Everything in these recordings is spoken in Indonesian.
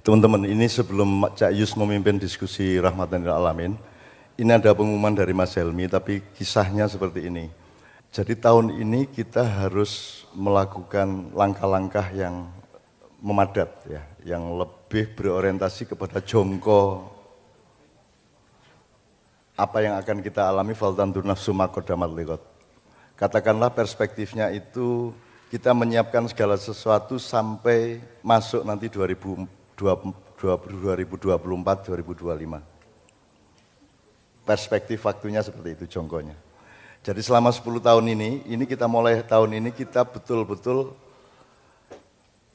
Teman-teman, ini sebelum Cak Yus memimpin diskusi Rahmatan lil Alamin, ini ada pengumuman dari Mas Helmi, tapi kisahnya seperti ini. Jadi tahun ini kita harus melakukan langkah-langkah yang memadat, ya, yang lebih berorientasi kepada jongko apa yang akan kita alami faltandur nafsu ma qaddamat lighad. Katakanlah perspektifnya itu kita menyiapkan segala sesuatu sampai masuk nanti 2024, 2025. Perspektif waktunya seperti itu jongkonya. Jadi selama 10 tahun ini kita mulai tahun ini kita betul-betul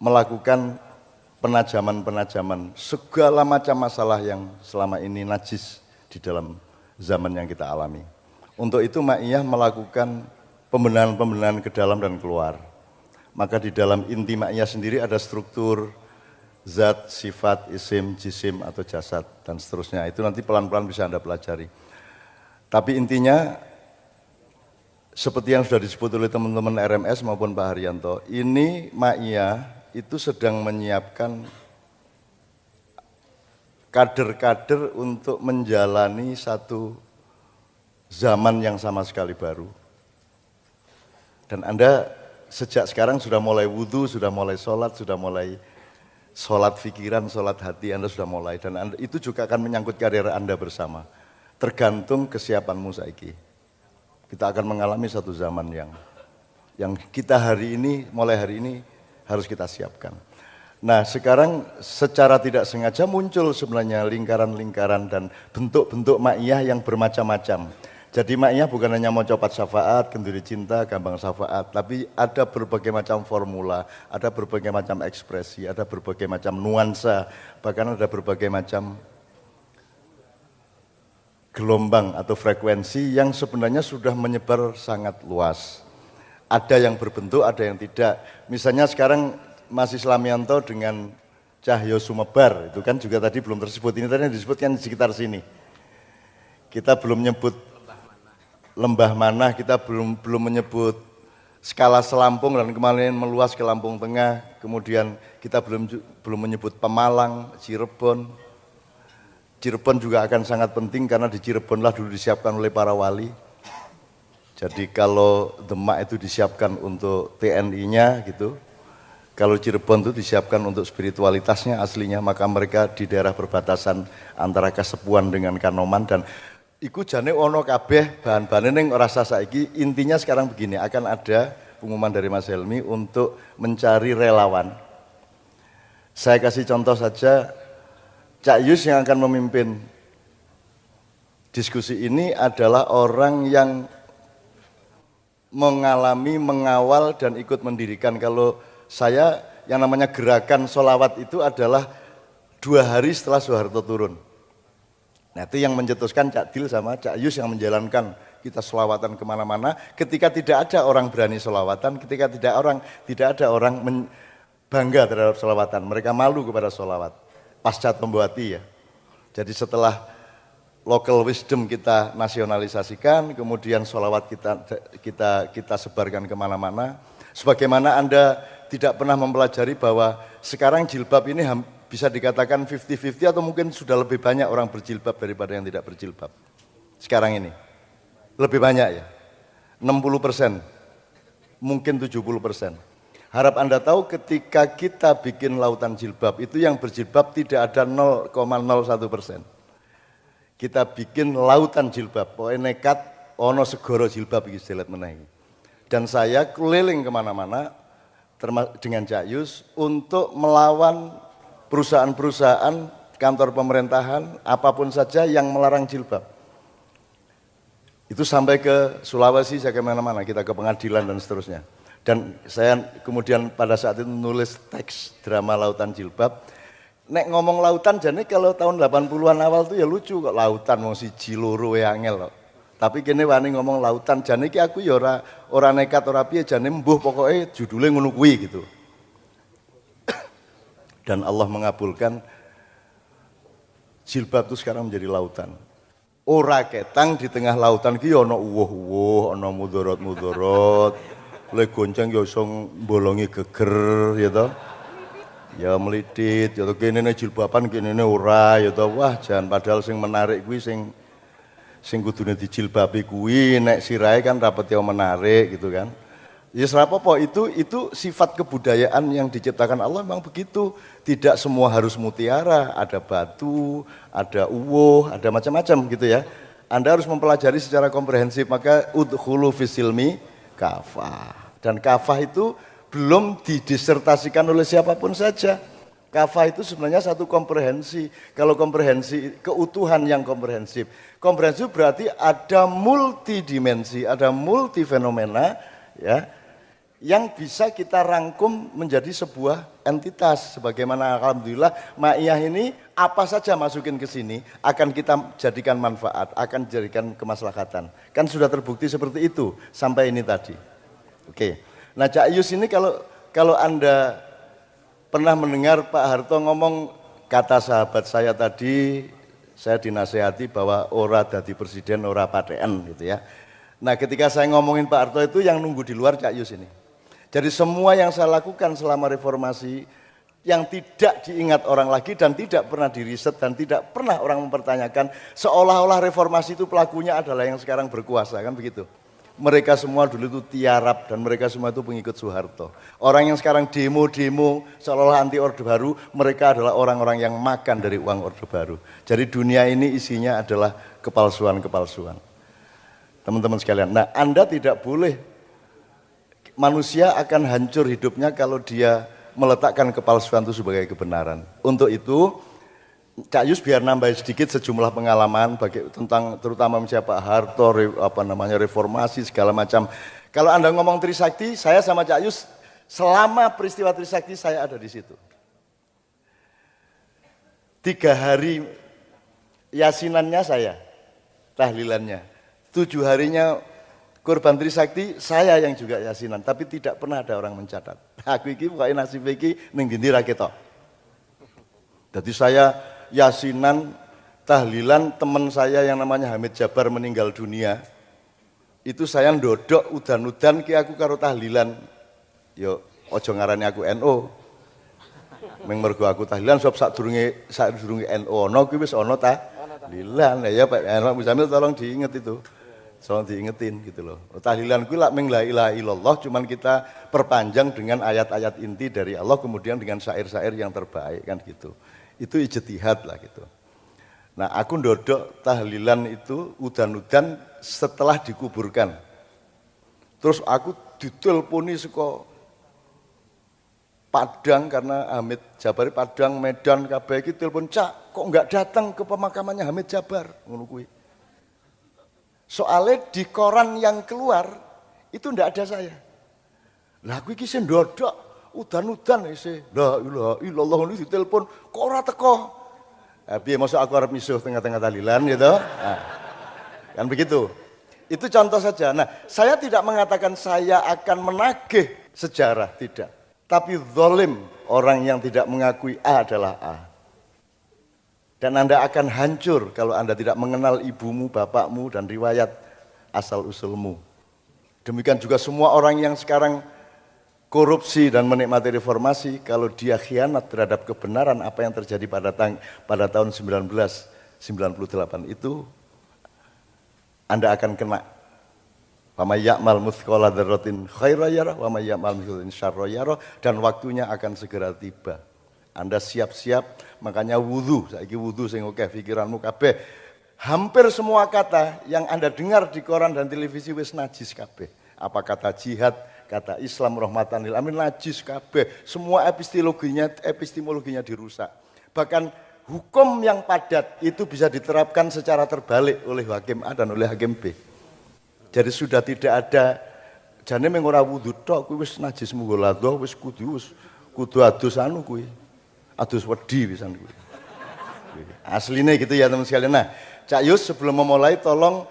melakukan penajaman-penajaman segala macam masalah yang selama ini najis di dalam zaman yang kita alami. Untuk itu Ma'iyah melakukan pembenahan-pembenahan ke dalam dan keluar. Maka di dalam inti Ma'iyah sendiri ada struktur zat, sifat, isim, jisim atau jasad dan seterusnya. Itu nanti pelan-pelan bisa Anda pelajari. Tapi intinya seperti yang sudah disebut oleh teman-teman RMS maupun Pak Haryanto, ini Ma'iyah itu sedang menyiapkan kader-kader untuk menjalani satu zaman yang sama sekali baru. Dan Anda sejak sekarang sudah mulai wudhu, sudah mulai sholat, sudah mulai sholat pikiran, sholat hati Anda sudah mulai. Dan Anda, itu juga akan menyangkut karir Anda bersama. Tergantung kesiapanmu saiki. Kita akan mengalami satu zaman yang kita hari ini, mulai hari ini harus kita siapkan. Nah sekarang secara tidak sengaja muncul sebenarnya lingkaran-lingkaran dan bentuk-bentuk Ma'iyah yang bermacam-macam. Jadi Ma'iyah bukan hanya mau copat syafaat, kenduri cinta, gampang syafaat, tapi ada berbagai macam formula, ada berbagai macam ekspresi, ada berbagai macam nuansa, bahkan ada berbagai macam gelombang atau frekuensi yang sebenarnya sudah menyebar sangat luas. Ada yang berbentuk, ada yang tidak. Misalnya sekarang Mas Islamianto dengan Cahyo Sumebar, itu kan juga tadi belum tersebut, ini tadi disebutkan di sekitar sini. Kita belum menyebut lembah mana, kita belum menyebut skala Selampung dan kemarin meluas ke Lampung Tengah, kemudian kita belum menyebut Pemalang, Cirebon. Cirebon juga akan sangat penting karena di Cirebonlah dulu disiapkan oleh para wali. Jadi kalau Demak itu disiapkan untuk TNI-nya gitu, kalau Cirebon itu disiapkan untuk spiritualitasnya aslinya, maka mereka di daerah perbatasan antara Kasepuan dengan Kanoman dan iku jane ono kabeh bahan-bahane ning ora sah saiki. Intinya sekarang begini, akan ada pengumuman dari Mas Helmi untuk mencari relawan. Saya kasih contoh saja, Cak Yus yang akan memimpin diskusi ini adalah orang yang mengalami, mengawal dan ikut mendirikan. Kalau saya yang namanya gerakan sholawat itu adalah 2 hari setelah Soeharto turun. Nah itu yang mencetuskan Cak Dil sama Cak Yus yang menjalankan kita sholawatan kemana-mana. Ketika tidak ada orang berani sholawatan, ketika tidak ada orang bangga terhadap sholawatan, mereka malu kepada sholawat. Pasca Pembuati ya. Jadi setelah local wisdom kita nasionalisasikan, kemudian sholawat kita sebarkan kemana-mana. Sebagaimana Anda tidak pernah mempelajari bahwa sekarang jilbab ini bisa dikatakan 50-50 atau mungkin sudah lebih banyak orang berjilbab daripada yang tidak berjilbab. Sekarang ini. Lebih banyak ya. 60%. Mungkin 70%. Harap Anda tahu ketika kita bikin lautan jilbab, itu yang berjilbab tidak ada 0,01%. Kita bikin lautan jilbab, pokoknya nekat, ono segoro jilbab iki selet menahi. Dan saya keliling kemana-mana dengan Cak Yus untuk melawan perusahaan-perusahaan, kantor pemerintahan, apapun saja yang melarang jilbab. Itu sampai ke Sulawesi, saya kemana-mana, kita ke pengadilan dan seterusnya. Dan saya kemudian pada saat itu nulis teks drama Lautan Jilbab. Nek ngomong lautan, jadi kalau tahun 80-an awal tuh ya lucu kok lautan, mau siji loro angel kok. Tapi kene wani ngomong lautan, jane iki aku ya ora nekat ora piye, jane mbuh pokoke judulnya ngono kuwi gitu. Dan Allah mengabulkan jilbab itu sekarang menjadi lautan. Ora ketang di tengah lautan ki ana uwuh-uwuh, ana mudorot-mudorot. Le gonceng ya iso mbolongi geger ya toh. Ya melidit, ya kene jilbaban kene ora, ya wah jan padahal sing menarik kuwi sing kudune dijilbabi kuwi nek sirahe kan rapet yang menarik gitu kan. Ya apa itu sifat kebudayaan yang diciptakan Allah memang begitu. Tidak semua harus mutiara, ada batu, ada uwuh, ada macam-macam gitu ya. Anda harus mempelajari secara komprehensif, maka udkhulu fisilmi kafah. Dan kafah itu belum didisertasikan oleh siapapun saja. Kafah itu sebenarnya satu komprehensi. Kalau komprehensi, keutuhan yang komprehensif. Komprehensif berarti ada multidimensi, ada multifenomena, ya, yang bisa kita rangkum menjadi sebuah entitas. Sebagaimana alhamdulillah Ma'iyah ini apa saja masukin ke sini akan kita jadikan manfaat, akan jadikan kemaslahatan. Kan sudah terbukti seperti itu sampai ini tadi. Oke. Nah, Cak Yus ini kalau Anda pernah mendengar Pak Harto ngomong, kata sahabat saya tadi, saya dinasehati bahwa ora dadi presiden, ora paten gitu ya. Nah, ketika saya ngomongin Pak Harto itu yang nunggu di luar Cak Yus ini. Jadi semua yang saya lakukan selama reformasi yang tidak diingat orang lagi dan tidak pernah diriset dan tidak pernah orang mempertanyakan, seolah-olah reformasi itu pelakunya adalah yang sekarang berkuasa, kan begitu. Mereka semua dulu itu tiarap dan mereka semua itu pengikut Soeharto. Orang yang sekarang demo-demo seolah-olah anti Orde Baru, mereka adalah orang-orang yang makan dari uang Orde Baru. Jadi dunia ini isinya adalah kepalsuan-kepalsuan. Teman-teman sekalian, nah Anda tidak boleh, manusia akan hancur hidupnya kalau dia meletakkan kepalsuan itu sebagai kebenaran. Untuk itu, Cak Yus biar nambah sedikit sejumlah pengalaman tentang terutama misalnya Pak Harto, reformasi segala macam. Kalau Anda ngomong Trisakti, saya sama Cak Yus selama peristiwa Trisakti saya ada di situ. 3 hari yasinannya saya, tahlilannya. 7 harinya korban Trisakti, saya yang juga yasinan, tapi tidak pernah ada orang mencatat. Aku iki pokoke nasib iki ning ndi ra ketok. Jadi saya yasinan, tahlilan, teman saya yang namanya Hamid Jabar meninggal dunia. Itu saya ndodok udan-udan ki aku karo tahlilan. Yo aja ngarani aku NU. Ming mergo aku tahlilan sebab sadurunge NU ana kuwi wis ana tahlilan. Ya Pak Musamil tolong diinget itu. Tolong diingetin gitu loh. Tahlilan kuwi lak ming la ilaha illallah, cuman kita perpanjang dengan ayat-ayat inti dari Allah kemudian dengan syair-syair yang terbaik kan gitu. Itu ijtihad lah gitu. Nah aku ndodok tahlilan itu udan-udan setelah dikuburkan. Terus aku diteleponi saka Padang karena Hamid Jabar Padang, Medan kabeh iki telepon, "Cak, kok enggak datang ke pemakamannya Hamid Jabar?" Ngono kuwi. Soalnya di koran yang keluar itu ndak ada saya. Lah aku iki sing ndodok udan-udan isih. La ilaha illallah ini ditelepon kok ora teko. Piye mosok aku arep misuh tengah-tengah tahlilan gitu. Nah, kan begitu. Itu contoh saja. Nah, saya tidak mengatakan saya akan menagih sejarah, tidak. Tapi zalim orang yang tidak mengakui A adalah A. Dan Anda akan hancur kalau Anda tidak mengenal ibumu, bapakmu, dan riwayat asal-usulmu. Demikian juga semua orang yang sekarang korupsi dan menikmati reformasi, kalau dia khianat terhadap kebenaran apa yang terjadi pada tahun 1998 itu, Anda akan kena. Wa may ya'mal mithqala dzarratin khairan yarah wa may ya'mal mithqala dzarratin syarran yarah, dan waktunya akan segera tiba. Anda siap-siap, makanya wudhu, saiki wudhu sing oke pikiranmu kabeh. Hampir semua kata yang Anda dengar di koran dan televisi wis najis kabeh. Apa kata jihad, kata Islam rahmatan lil alamin najis kabeh. Semua epistemologinya dirusak. Bahkan hukum yang padat itu bisa diterapkan secara terbalik oleh hakim A dan oleh hakim B. Jadi sudah tidak ada jane mung ora wudhu tok kuwi wis najis munggo wis kudu adus anu kuwi. Adus wedi pisan kuwi. Aslinya gitu ya teman sekalian. Nah, Cak Yus sebelum memulai tolong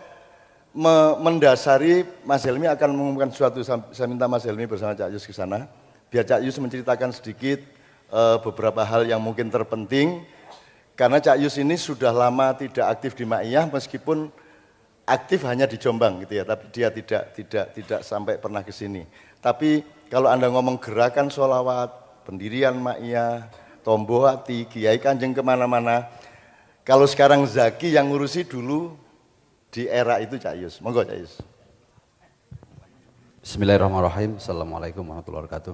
mendasari Mas Helmi akan mengumumkan sesuatu. Saya minta Mas Helmi bersama Cak Yus ke sana. Biar Cak Yus menceritakan sedikit beberapa hal yang mungkin terpenting. Karena Cak Yus ini sudah lama tidak aktif di Ma'iyah meskipun aktif hanya di Jombang gitu ya. Tapi dia tidak sampai pernah ke sini. Tapi kalau Anda ngomong gerakan sholawat, pendirian Ma'iyah, Tombo Hati, Kiai Kanjeng kemana-mana. Kalau sekarang Zaki yang ngurusi dulu di era itu Cak Yus. Monggo Cak Yus. Bismillahirrahmanirrahim. Assalamualaikum warahmatullahi wabarakatuh.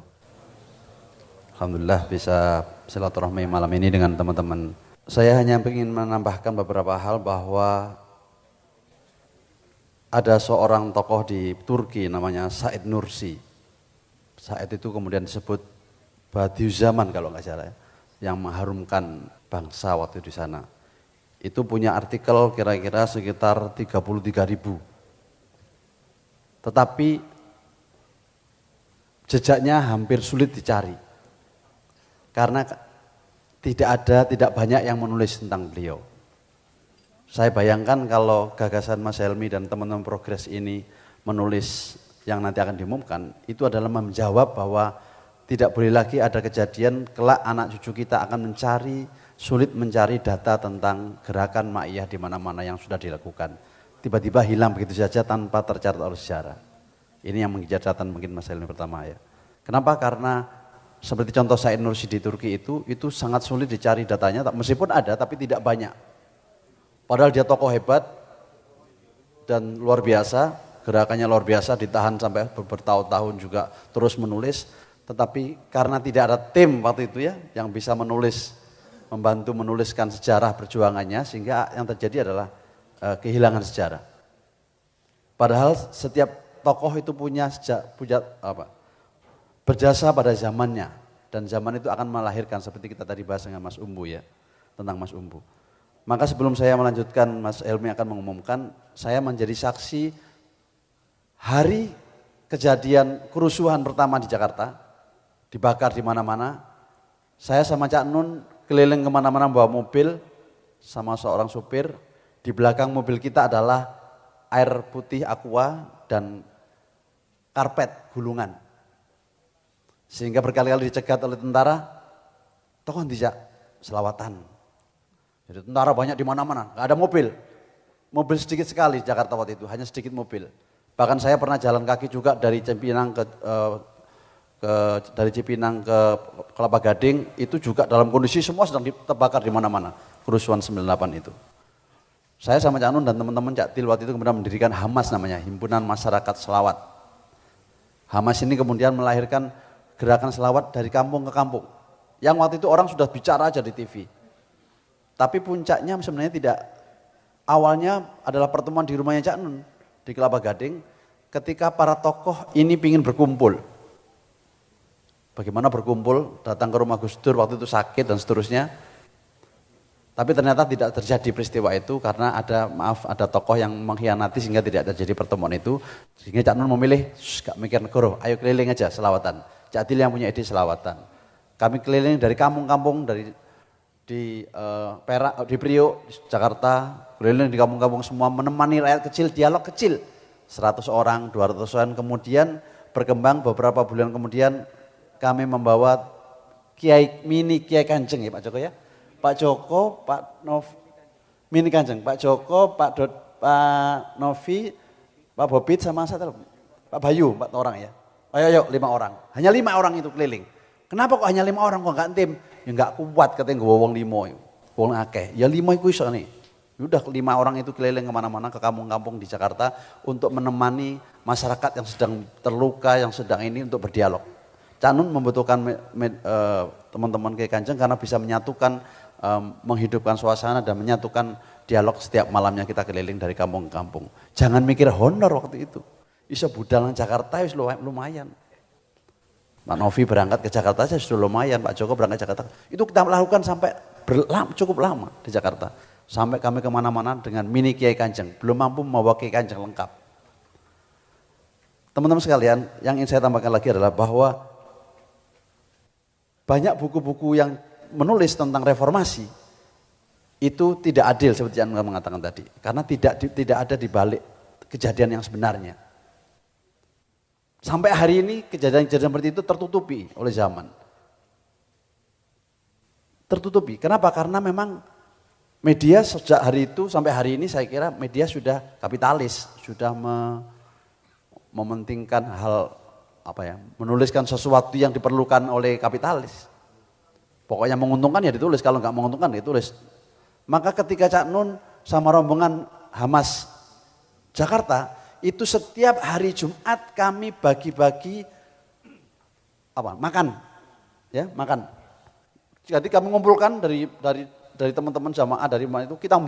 Alhamdulillah bisa silaturahmi malam ini dengan teman-teman. Saya hanya ingin menambahkan beberapa hal bahwa ada seorang tokoh di Turki namanya Said Nursi. Said itu kemudian disebut Badiüzzaman kalau nggak salah ya, yang mengharumkan bangsa waktu di sana. Itu punya artikel kira-kira sekitar 33.000. Tetapi jejaknya hampir sulit dicari. Karena tidak banyak yang menulis tentang beliau. Saya bayangkan kalau gagasan Mas Helmi dan teman-teman Progres ini menulis yang nanti akan diumumkan, itu adalah menjawab bahwa tidak boleh lagi ada kejadian kelak anak cucu kita akan sulit mencari data tentang gerakan Ma'iyah di mana-mana yang sudah dilakukan. Tiba-tiba hilang begitu saja tanpa tercatat oleh sejarah. Ini yang menjadi catatan mungkin Mas Helmi pertama ya. Kenapa? Karena seperti contoh Said Nursi di Turki itu sangat sulit dicari datanya, meskipun ada tapi tidak banyak. Padahal dia tokoh hebat dan luar biasa, gerakannya luar biasa, ditahan sampai bertahun-tahun juga terus menulis. Tetapi karena tidak ada tim waktu itu ya yang bisa membantu menuliskan sejarah perjuangannya, sehingga yang terjadi adalah kehilangan sejarah. Padahal setiap tokoh itu punya berjasa pada zamannya, dan zaman itu akan melahirkan seperti kita tadi bahas dengan Mas Umbu ya, tentang Mas Umbu. Maka sebelum saya melanjutkan, Mas Helmi akan mengumumkan, saya menjadi saksi hari kejadian kerusuhan pertama di Jakarta, dibakar di mana-mana. Saya sama Cak Nun keliling kemana-mana bawa mobil sama seorang supir. Di belakang mobil kita adalah air putih aqua dan karpet gulungan. Sehingga berkali-kali dicegat oleh tentara, tokoh tidak selawatan. Jadi tentara banyak di mana-mana, nggak ada mobil. Mobil sedikit sekali di Jakarta waktu itu, hanya sedikit mobil. Bahkan saya pernah jalan kaki juga dari Cipinang ke Kelapa Gading, itu juga dalam kondisi semua sedang terbakar di mana-mana. Kerusuhan 98 itu. Saya sama Cak Nun dan teman-teman Cak Til waktu itu kemudian mendirikan Hamas namanya, Himpunan Masyarakat Selawat. Hamas ini kemudian melahirkan gerakan selawat dari kampung ke kampung. Yang waktu itu orang sudah bicara aja di TV. Tapi puncaknya sebenarnya tidak. Awalnya adalah pertemuan di rumahnya Cak Nun di Kelapa Gading ketika para tokoh ini ingin berkumpul. Bagaimana berkumpul, datang ke rumah Gus Dur waktu itu sakit dan seterusnya. Tapi ternyata tidak terjadi peristiwa itu karena ada tokoh yang mengkhianati sehingga tidak terjadi pertemuan itu. Sehingga Cak Nun memilih, gak mikir negara, ayo keliling aja selawatan. Cak Til yang punya ide selawatan. Kami keliling dari kampung-kampung, di Perak, di Priok, di Jakarta, keliling di kampung-kampung semua menemani rakyat kecil, dialog kecil. 100 orang, 200 orang, kemudian berkembang beberapa bulan kemudian kami membawa mini Kiai Kanjeng ya Pak Joko ya. Pak Joko, Pak mini Kanjeng, Pak Joko, Pak Novi, Pak Bobit sama Pak Bayu, 4 orang ya. Ayo 5 orang, hanya 5 orang itu keliling. Kenapa kok hanya 5 orang kok enggak tim? Ya enggak kuat katanya gue wong 5, wong akeh. Ya 5 itu iso nih. Udah 5 orang itu keliling kemana-mana ke kampung-kampung di Jakarta untuk menemani masyarakat yang sedang terluka, yang sedang ini untuk berdialog. Cak Nun membutuhkan teman-teman Kiai Kanjeng karena bisa menyatukan, menghidupkan suasana dan menyatukan dialog setiap malamnya kita keliling dari kampung ke kampung. Jangan mikir honor waktu itu. Bisa budal nang Jakarta wis lumayan. Pak Novi berangkat ke Jakarta saja sudah lumayan, Pak Joko berangkat ke Jakarta. Itu kita lakukan sampai cukup lama di Jakarta. Sampai kami kemana-mana dengan mini Kiai Kanjeng, belum mampu membawa Kiai Kanjeng lengkap. Teman-teman sekalian, yang ingin saya tambahkan lagi adalah bahwa banyak buku-buku yang menulis tentang reformasi itu tidak adil seperti yang Anda mengatakan tadi. Karena tidak ada di balik kejadian yang sebenarnya. Sampai hari ini kejadian-kejadian seperti itu tertutupi oleh zaman. Tertutupi. Kenapa? Karena memang media sejak hari itu sampai hari ini saya kira media sudah kapitalis, sudah mementingkan hal menuliskan sesuatu yang diperlukan oleh kapitalis. Pokoknya menguntungkan ya ditulis, kalau nggak menguntungkan ya ditulis. Maka ketika Cak Nun sama rombongan Hamas Jakarta, itu setiap hari Jumat kami bagi-bagi makan. Ya, makan. Jadi kami mengumpulkan dari teman-teman jamaah dari mana itu, kita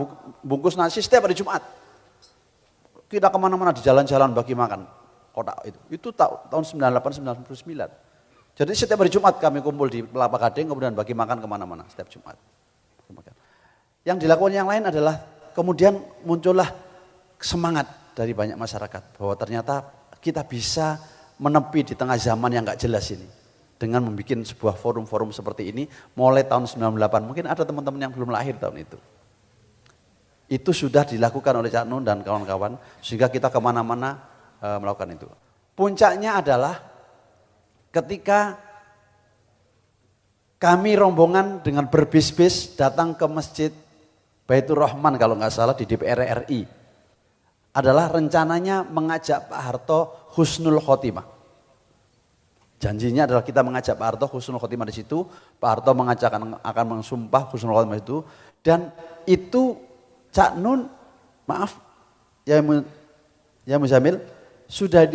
bungkus nasi setiap hari Jumat. Kita kemana-mana di jalan-jalan bagi makan kotak itu. Itu tahun 98-99. Jadi setiap hari Jumat kami kumpul di Kelapa Gading, kemudian bagi makan kemana-mana setiap Jumat. Yang dilakukan yang lain adalah kemudian muncullah semangat dari banyak masyarakat bahwa ternyata kita bisa menepi di tengah zaman yang gak jelas ini dengan membuat sebuah forum-forum seperti ini mulai tahun 98. Mungkin ada teman-teman yang belum lahir tahun itu. Itu sudah dilakukan oleh Cak Nun dan kawan-kawan sehingga kita kemana-mana melakukan itu. Puncaknya adalah ketika kami rombongan dengan berbis-bis datang ke Masjid Baitur Rahman kalau nggak salah di DPR RI, adalah rencananya mengajak Pak Harto husnul khotimah. Janjinya adalah kita mengajak Pak Harto husnul khotimah di situ. Pak Harto akan mensumpah husnul khotimah itu, dan itu Cak Nun, maaf ya Muzamil, sudah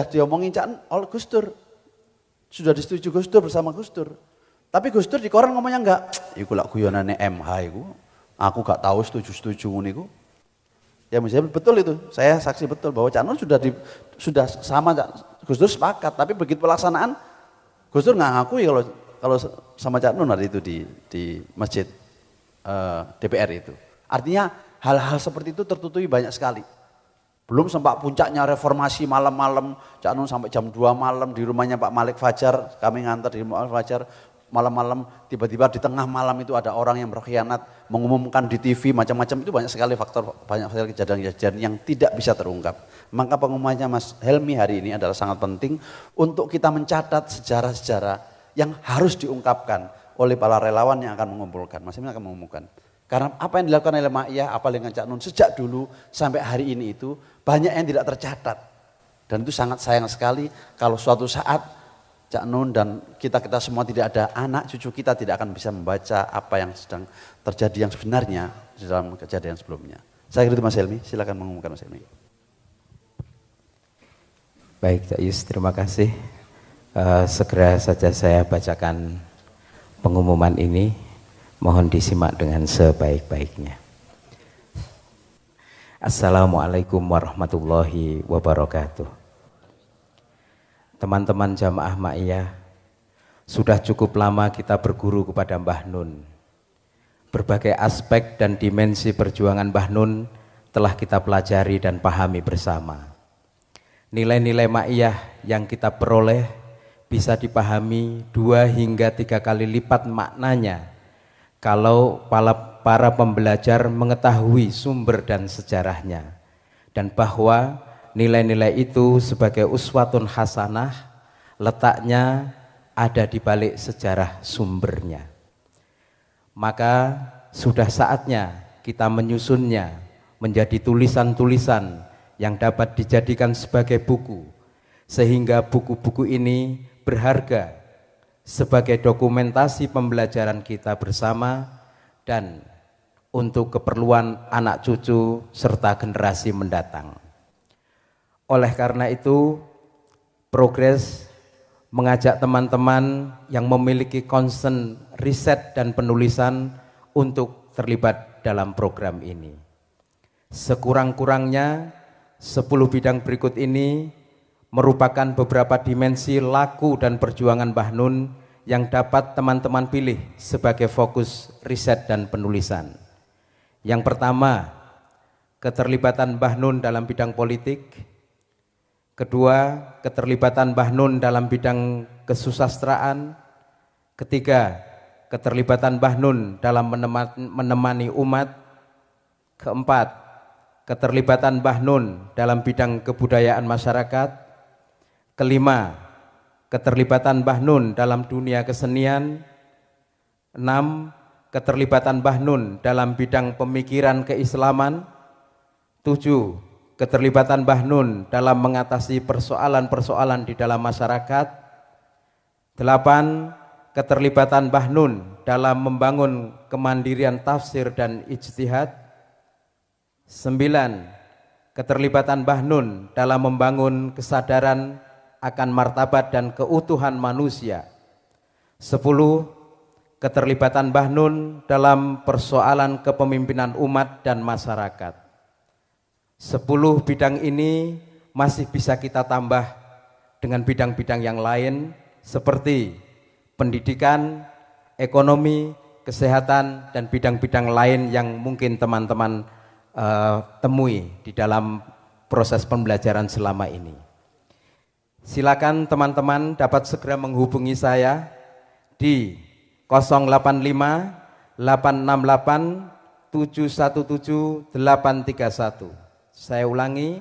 diomongin Cak Nun oleh Gus Dur. Sudah disetujui Gus Dur bersama Gus Dur. Tapi Gus Dur di koran ngomongnya enggak. Iku lak guyonane MH iku. Aku gak tahu setuju niku. Ya misalnya betul itu. Saya saksi betul bahwa Cak Nun sudah sama Gus Dur sepakat, tapi begitu pelaksanaan Gus Dur nggak ngakui kalau sama Cak Nun hari itu di masjid DPR itu. Artinya hal-hal seperti itu tertutupi banyak sekali. Belum sempat puncaknya reformasi malam-malam, Cak Nun sampai jam 2 malam di rumahnya Pak Malik Fajar, kami ngantar di rumah Fajar, malam-malam tiba-tiba di tengah malam itu ada orang yang berkhianat, mengumumkan di TV macam-macam, itu banyak sekali faktor, banyak sekali kejadian-kejadian yang tidak bisa terungkap. Maka pengumumannya Mas Helmi hari ini adalah sangat penting untuk kita mencatat sejarah-sejarah yang harus diungkapkan oleh para relawan yang akan mengumpulkan. Mas Helmi akan mengumumkan. Karena apa yang dilakukan oleh Ma'iyah, apa dengan Cak Nun sejak dulu sampai hari ini itu banyak yang tidak tercatat. Dan itu sangat sayang sekali kalau suatu saat Cak Nun dan kita semua tidak ada, anak cucu kita tidak akan bisa membaca apa yang sedang terjadi yang sebenarnya di dalam kejadian sebelumnya. Saya kira itu Mas Helmi, silakan mengumumkan Mas Helmi. Baik Cak Yus, terima kasih. Segera saja saya bacakan pengumuman ini. Mohon disimak dengan sebaik-baiknya. Assalamualaikum warahmatullahi wabarakatuh. Teman-teman jamaah Ma'iyah, sudah cukup lama kita berguru kepada Mbah Nun. Berbagai aspek dan dimensi perjuangan Mbah Nun telah kita pelajari dan pahami bersama. Nilai-nilai Ma'iyah yang kita peroleh bisa dipahami 2 hingga 3 kali lipat maknanya kalau para pembelajar mengetahui sumber dan sejarahnya, dan bahwa nilai-nilai itu sebagai uswatun hasanah letaknya ada di balik sejarah sumbernya. Maka sudah saatnya kita menyusunnya menjadi tulisan-tulisan yang dapat dijadikan sebagai buku, sehingga buku-buku ini berharga sebagai dokumentasi pembelajaran kita bersama dan untuk keperluan anak cucu serta generasi mendatang. Oleh karena itu, Progres mengajak teman-teman yang memiliki concern riset dan penulisan untuk terlibat dalam program ini. Sekurang-kurangnya 10 bidang berikut ini merupakan beberapa dimensi laku dan perjuangan Mbah Nun yang dapat teman-teman pilih sebagai fokus riset dan penulisan. Yang pertama, keterlibatan Mbah Nun dalam bidang politik. Kedua, keterlibatan Mbah Nun dalam bidang kesusastraan. Ketiga, keterlibatan Mbah Nun dalam menemani umat. Keempat, keterlibatan Mbah Nun dalam bidang kebudayaan masyarakat. Kelima, keterlibatan Mbah Nun dalam dunia kesenian. 6, keterlibatan Mbah Nun dalam bidang pemikiran keislaman. 7, keterlibatan Mbah Nun dalam mengatasi persoalan-persoalan di dalam masyarakat. 8. Keterlibatan Mbah Nun dalam membangun kemandirian tafsir dan ijtihad. 9. Keterlibatan Mbah Nun dalam membangun kesadaran akan martabat dan keutuhan manusia. 10. Keterlibatan Mbah Nun dalam persoalan kepemimpinan umat dan masyarakat. 10 bidang ini masih bisa kita tambah dengan bidang-bidang yang lain seperti pendidikan, ekonomi, kesehatan, dan bidang-bidang lain yang mungkin teman-teman temui di dalam proses pembelajaran selama ini. Silakan teman-teman dapat segera menghubungi saya di 085 868 717 831. Saya ulangi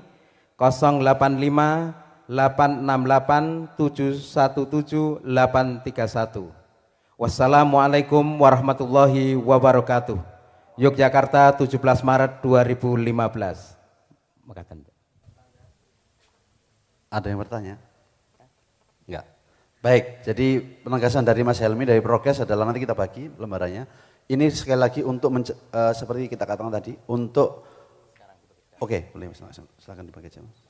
085 868 717 831. Wassalamualaikum warahmatullahi wabarakatuh. Yogyakarta 17 Maret 2015. Makasih. Ada yang bertanya? Enggak. Baik, jadi penegasan dari Mas Helmi dari Prokes adalah nanti kita bagi lembarannya. Ini sekali lagi untuk seperti kita katakan tadi, untuk oke, boleh Mas, silakan dipakai aja Mas.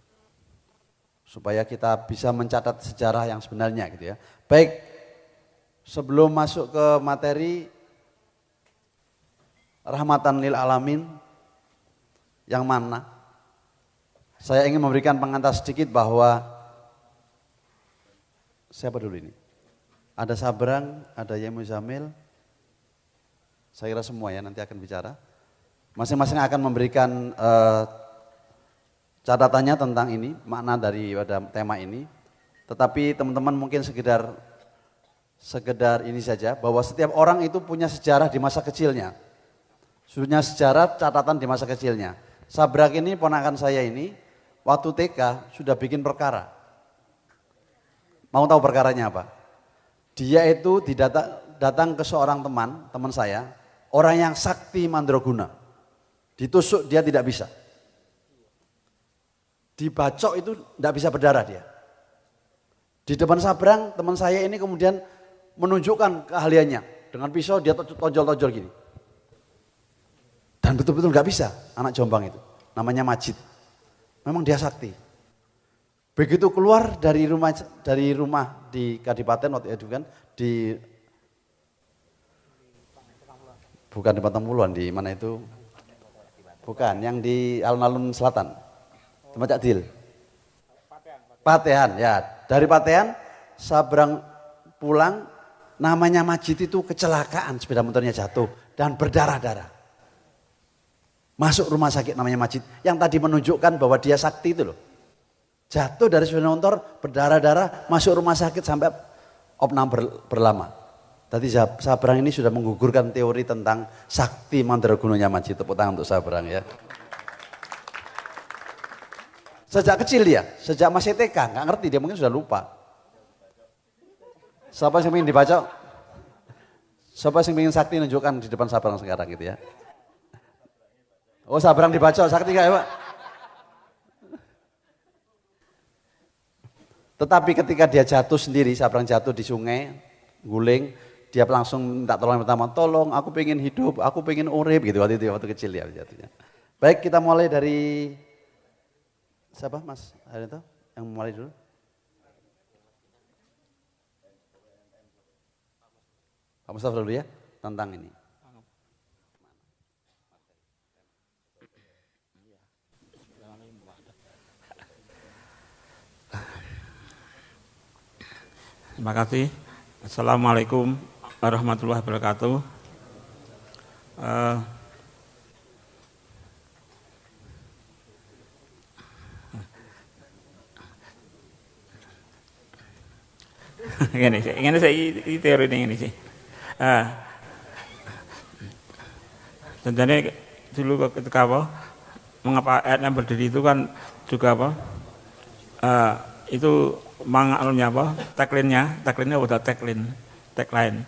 Supaya kita bisa mencatat sejarah yang sebenarnya gitu ya. Baik, sebelum masuk ke materi rahmatan lil alamin yang mana? Saya ingin memberikan pengantar sedikit bahwa siapa dulu ini? Ada Sabrang, ada Yemu Zamil. Saya kira semua ya nanti akan bicara. Masing-masing akan memberikan catatannya tentang ini, makna daripada tema ini. Tetapi teman-teman mungkin sekedar ini saja, bahwa setiap orang itu punya sejarah di masa kecilnya. Punya sejarah catatan di masa kecilnya. Sabrang ini ponakan saya ini, waktu TK sudah bikin perkara. Mau tahu perkaranya apa? Dia itu datang ke seorang teman saya, orang yang sakti mandraguna. Ditusuk dia tidak bisa. Dibacok itu tidak bisa berdarah dia. Di depan Sabrang, teman saya ini kemudian menunjukkan keahliannya. Dengan pisau dia tonjol-tonjol gini. Dan betul-betul nggak bisa anak Jombang itu. Namanya Majid. Memang dia sakti. Begitu keluar dari rumah di Kadipaten waktu itu kan bukan di Patangpuluhan, di mana itu? Bukan, yang di alun-alun selatan. Tempat Cak Dil. Patean, ya. Dari Patean Sabrang pulang, namanya Majid itu kecelakaan, sepeda motornya jatuh dan berdarah-darah. Masuk rumah sakit namanya Majid, yang tadi menunjukkan bahwa dia sakti itu loh. Jatuh dari sepeda motor, berdarah-darah, masuk rumah sakit sampai opnam berlama. Tadi Sabrang ini sudah menggugurkan teori tentang sakti mandragunanya Majid. Tepuk tangan untuk Sabrang ya. Sejak kecil dia, sejak masih TK, nggak ngerti dia, mungkin sudah lupa. Siapa yang ingin dibaca? Siapa yang ingin sakti menunjukkan di depan Sabrang sekarang gitu ya. Oh Sabrang dibaca, sakti nggak ya Pak? Tetapi ketika dia jatuh sendiri, Sabrang jatuh di sungai, guling, dia langsung minta tolong pertama, tolong aku pengen hidup, aku pengen urip gitu waktu itu, waktu kecil ya jatuhnya. Baik, kita mulai dari siapa Mas Harito yang mulai dulu? Pak Mustafa dulu ya, tentang ini. Terima kasih. Assalamualaikum warahmatullahi wabarakatuh. Ini saya teori ini sih. Tentunya dulu ketika mengapa ayatnya berdiri itu kan juga itu manganunya tagline-nya udah tagline.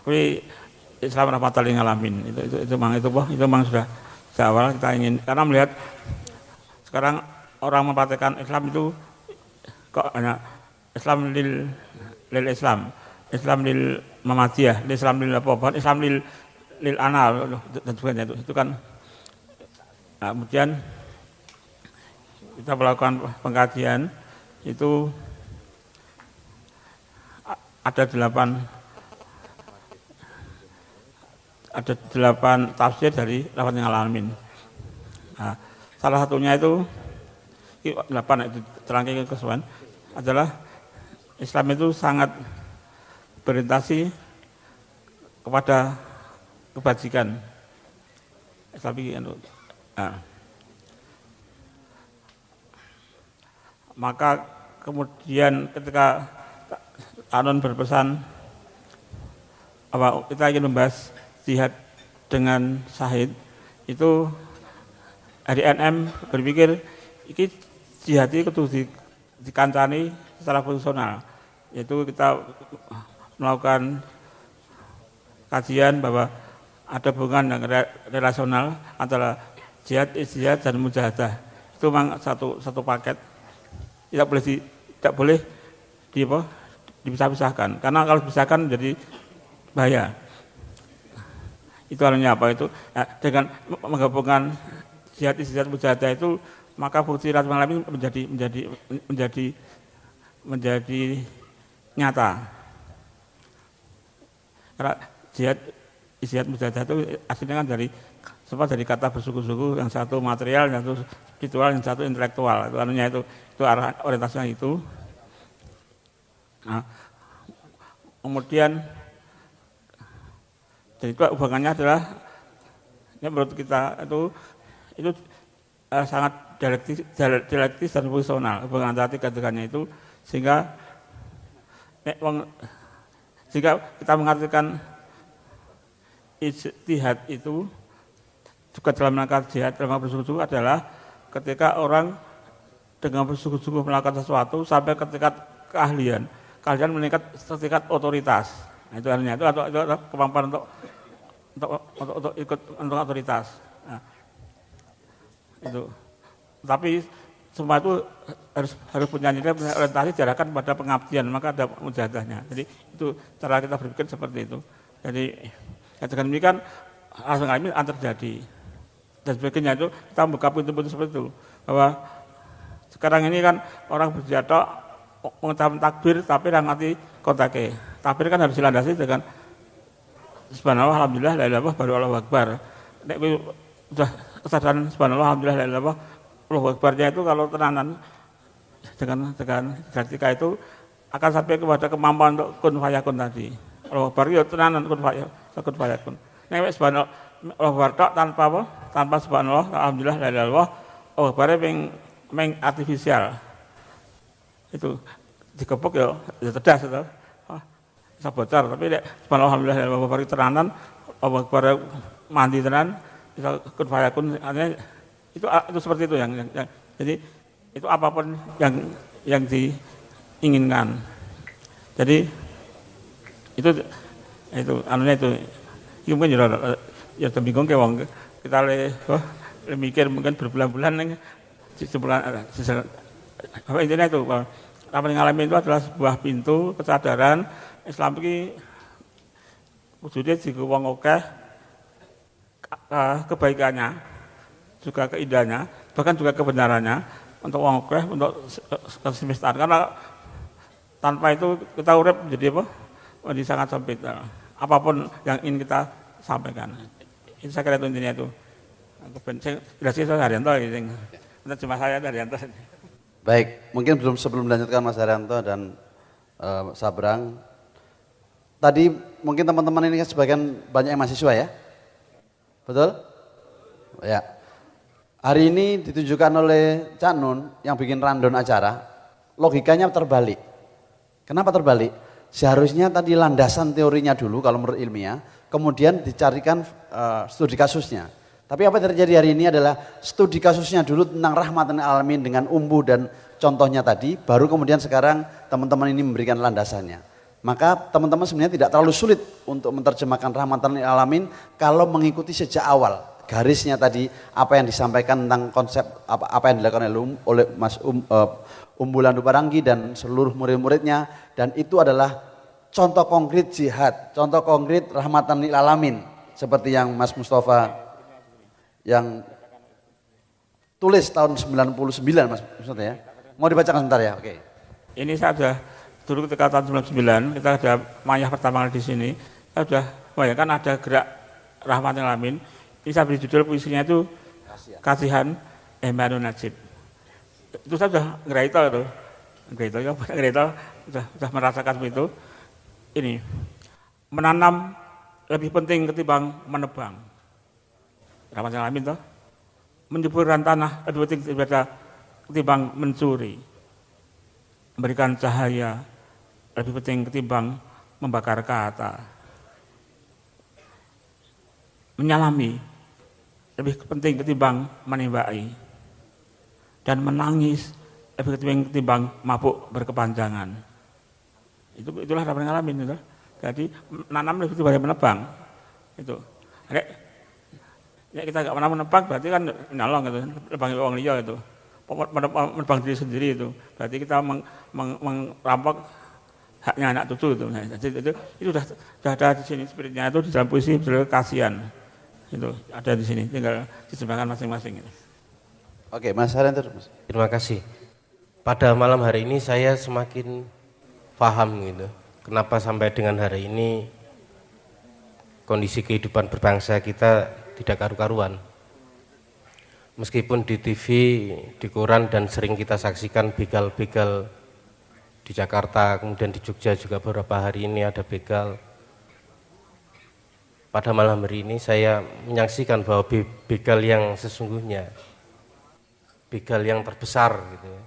Tapi Islam rahmatan lil alamin itu memang sudah awal kita ingin, karena melihat sekarang orang mempraktikkan Islam itu kok hanya Islam lil Islam, Islam lil Muhammadiyah, Islam lil apa, Islam lil anal dan sebagainya itu kan. Nah, kemudian kita melakukan pengkajian itu ada 8 tafsir dari Rahmatil Alamin. Nah, salah satunya itu 8 itu terangkai kesesuaian adalah Islam itu sangat berorientasi kepada kebajikan. Nah, maka kemudian ketika Anon berpesan apa kita ingin membahas jihad dengan syahid, itu hari NM berpikir ini jihad itu kudu dikancani secara fungsional, yaitu kita melakukan kajian bahwa ada hubungan yang relasional antara jihad, istihad dan mujahadah. Itu memang satu paket. Tidak boleh dipisah-pisahkan. Karena kalau dipisahkan jadi bahaya. Itu artinya apa itu? Ya, dengan menggabungkan jihad, istihad, mujahadah itu maka fungsi Rahmatil Alamin menjadi nyata. Karena jihad, istihad, mujahadah itu aslinya kan dari kata bersuku-suku, yang satu material, yang satu spiritual, yang satu intelektual. Itu artinya itu arah orientasinya itu. Nah, kemudian jadi hubungannya adalah ya menurut kita itu sangat dialektis dan fungsional hubungan antara tiga-tiganya itu, sehingga kita mengartikan ijtihad itu juga dalam rangka jihad dalam bersungguh-sungguh adalah ketika orang dengan bersungguh-sungguh melakukan sesuatu sampai ke tingkat keahlian meningkat ke tingkat otoritas. Nah, itu artinya itu kemampuan untuk ikut untuk otoritas. Nah, itu. Tapi semua itu harus punya nilai orientasi diarahkan pada pengabdian, maka ada mujahadahnya. Jadi itu cara kita berpikir seperti itu. Jadi dengan demikian langsung ini akan terjadi. Dan sebagainya itu kita membuka pintu-pintu seperti itu. Bahwa sekarang ini kan orang berjatuh mengucapkan takbir tapi orang mati kotake. Takbir kan harus dilandasi dengan subhanallah, alhamdulillah, la ilaha illallah, baru Allahu akbar. Nek sudah kesadaran subhanallah, alhamdulillah, la ilaha illallah, Allahu akbarnya itu kalau tenanan dengan ketika itu akan sampai kepada kemampuan untuk kun fayakun tadi. Allahu akbar itu tenanan kun fayakun. Nek subhanallah Allahu akbar tanpa apa? Tanpa subhanallah, alhamdulillah, la ilaha illallah, Allahu akbar meng artifisial. Itu dikepuk ya cerdas itu. Bisa bocor, tapi subhanallah, alhamdulillah, Allahu akbar tenanan, Allahu akbar mandi tenan, bisa kun fayakun, artinya itu seperti itu yang jadi itu apapun yang diinginkan. Jadi itu anunya itu mungkin ya bingung ke wong kita mikir mungkin berbulan-bulan nih sebulan apa intinya itu apa yang ngalamin itu adalah sebuah pintu kesadaran Islam ini wujudnya jika wong akeh kebaikannya juga keindahannya, bahkan juga kebenarannya untuk wong akeh, untuk kesemestaan. Karena tanpa itu kita urip menjadi apa? Menjadi sangat sempit. Apapun yang ingin kita sampaikan. Ini saya kira itu intinya itu. Saya Haryanto ini. Cuma saya Haryanto. Baik, mungkin sebelum melanjutkan Mas Haryanto dan Sabrang. Tadi mungkin teman-teman ini kan sebagian banyak yang mahasiswa ya? Betul? Ya. Hari ini ditujukan oleh Cak Nun yang bikin rundown acara, logikanya terbalik. Kenapa terbalik? Seharusnya tadi landasan teorinya dulu kalau menurut ilmiah, kemudian dicarikan studi kasusnya. Tapi apa yang terjadi hari ini adalah studi kasusnya dulu tentang rahmatan alamin dengan umbu dan contohnya tadi, baru kemudian sekarang teman-teman ini memberikan landasannya. Maka teman-teman sebenarnya tidak terlalu sulit untuk menerjemahkan rahmatan alamin kalau mengikuti sejak awal. garisnya tadi apa yang disampaikan tentang konsep apa yang dilakukan oleh Mas Umbulan Duparanggi dan seluruh murid-muridnya, dan itu adalah contoh konkret jihad, contoh konkret rahmatan lil alamin seperti yang Mas Mustafa yang tulis tahun 99 Mas Mustafa ya. Mau dibacakan sebentar ya? Oke. Ini saya sudah dulu ketika tahun 99 kita ada mayah pertama kali di sini, saya sudah bayangkan ada gerak rahmatan lil alamin. Ini saya beri judul puisinya itu Kasihan Emmanuel Najib. Itu saya sudah ngereito itu. Ngereito sudah merasakan itu. Ini menanam lebih penting ketimbang menebang. Rahmatan lil alamin toh. Menyuburkan tanah lebih penting daripada ketimbang mencuri. Memberikan cahaya lebih penting ketimbang membakar kata. Menyalami lebih penting ketimbang menembaki, dan menangis lebih penting ketimbang mabuk berkepanjangan. Itulah rahmatan lil alamin itu. Jadi nanam lebih penting daripada menebang. Itu. Ya kita nggak pernah menebang berarti kan nyolong gitu, nebang orang liya itu. Menebang diri sendiri itu. Berarti kita merampok haknya anak cucu itu. Nah, jadi itu sudah ada di sini spiritnya itu di dalam puisi judul Kasihan. Itu ada di sini, tinggal diterjemahkan masing-masing. Oke, Mas Haryanto, Mas. Terima kasih. Pada malam hari ini saya semakin paham gitu. Kenapa sampai dengan hari ini kondisi kehidupan berbangsa kita tidak karu-karuan. Meskipun di TV, di koran dan sering kita saksikan begal-begal di Jakarta, kemudian di Jogja juga beberapa hari ini ada begal. Pada malam hari ini saya menyaksikan bahwa begal yang sesungguhnya, begal yang terbesar gitu ya.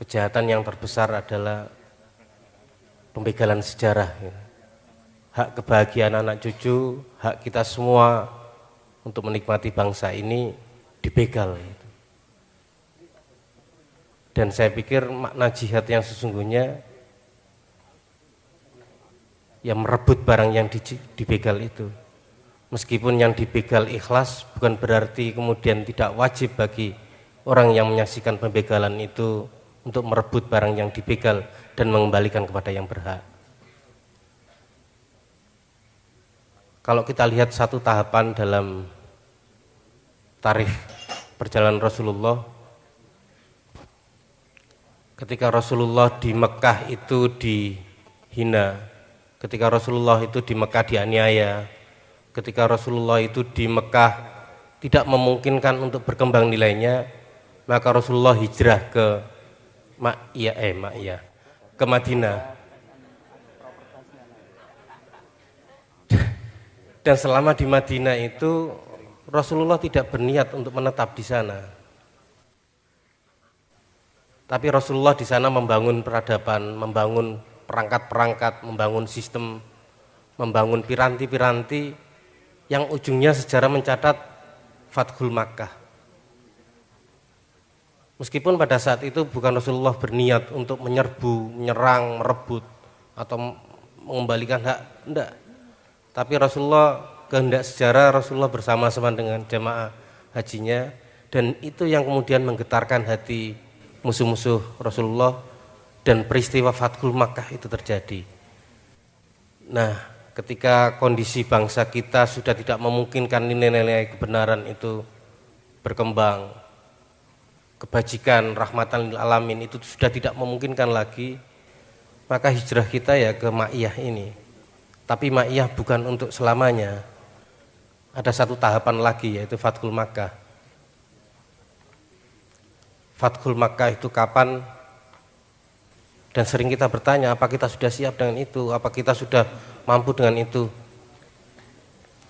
Kejahatan yang terbesar adalah pembegalan sejarah gitu. Hak kebahagiaan anak cucu, hak kita semua untuk menikmati bangsa ini dibegal gitu. Dan saya pikir makna jihad yang sesungguhnya yang merebut barang yang dibegal itu. Meskipun yang dibegal ikhlas, bukan berarti kemudian tidak wajib bagi orang yang menyaksikan pembegalan itu untuk merebut barang yang dibegal dan mengembalikan kepada yang berhak. Kalau kita lihat satu tahapan dalam tarikh perjalanan Rasulullah, ketika Rasulullah di Mekah itu dihina, ketika Rasulullah itu di Mekah dianiaya, ketika Rasulullah itu di Mekah tidak memungkinkan untuk berkembang nilainya, maka Rasulullah hijrah ke ke Madinah. Dan selama di Madinah itu Rasulullah tidak berniat untuk menetap di sana. Tapi Rasulullah di sana membangun peradaban, membangun perangkat-perangkat, membangun sistem, membangun piranti-piranti yang ujungnya sejarah mencatat Fathul Makkah. Meskipun pada saat itu bukan Rasulullah berniat untuk menyerbu, menyerang, merebut atau mengembalikan hak, enggak. Tapi Rasulullah, kehendak sejarah Rasulullah bersama-sama dengan jamaah hajinya, dan itu yang kemudian menggetarkan hati musuh-musuh Rasulullah, dan peristiwa Fathul Makkah itu terjadi. Nah, ketika kondisi bangsa kita sudah tidak memungkinkan nilai-nilai kebenaran itu berkembang, kebajikan, rahmatan lil alamin itu sudah tidak memungkinkan lagi, maka hijrah kita ya ke Ma'iyah ini. Tapi Ma'iyah bukan untuk selamanya. Ada satu tahapan lagi, yaitu Fathul Makkah. Fathul Makkah itu kapan? Dan sering kita bertanya, apa kita sudah siap dengan itu? Apa kita sudah mampu dengan itu?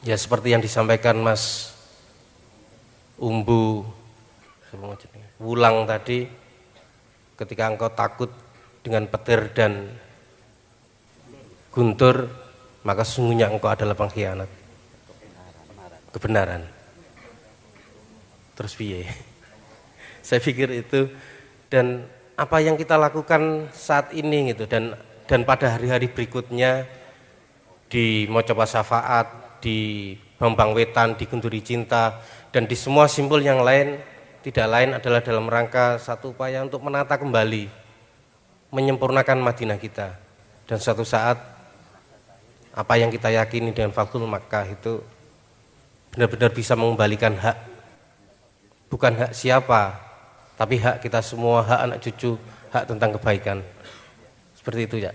Ya seperti yang disampaikan Mas Wulang tadi, ketika engkau takut dengan petir dan guntur, maka sesungguhnya engkau adalah pengkhianat kebenaran. Terus piye? Saya pikir itu, dan apa yang kita lakukan saat ini gitu, dan pada hari-hari berikutnya di Mocoba Syafaat, di Bambang Wetan, di Gunduri Cinta, dan di semua simbol yang lain, tidak lain adalah dalam rangka satu upaya untuk menata kembali, menyempurnakan Madinah kita. Dan suatu saat, apa yang kita yakini dengan Fathul Makkah itu benar-benar bisa mengembalikan hak, bukan hak siapa, tapi hak kita semua, hak anak cucu, hak tentang kebaikan. Seperti itu ya.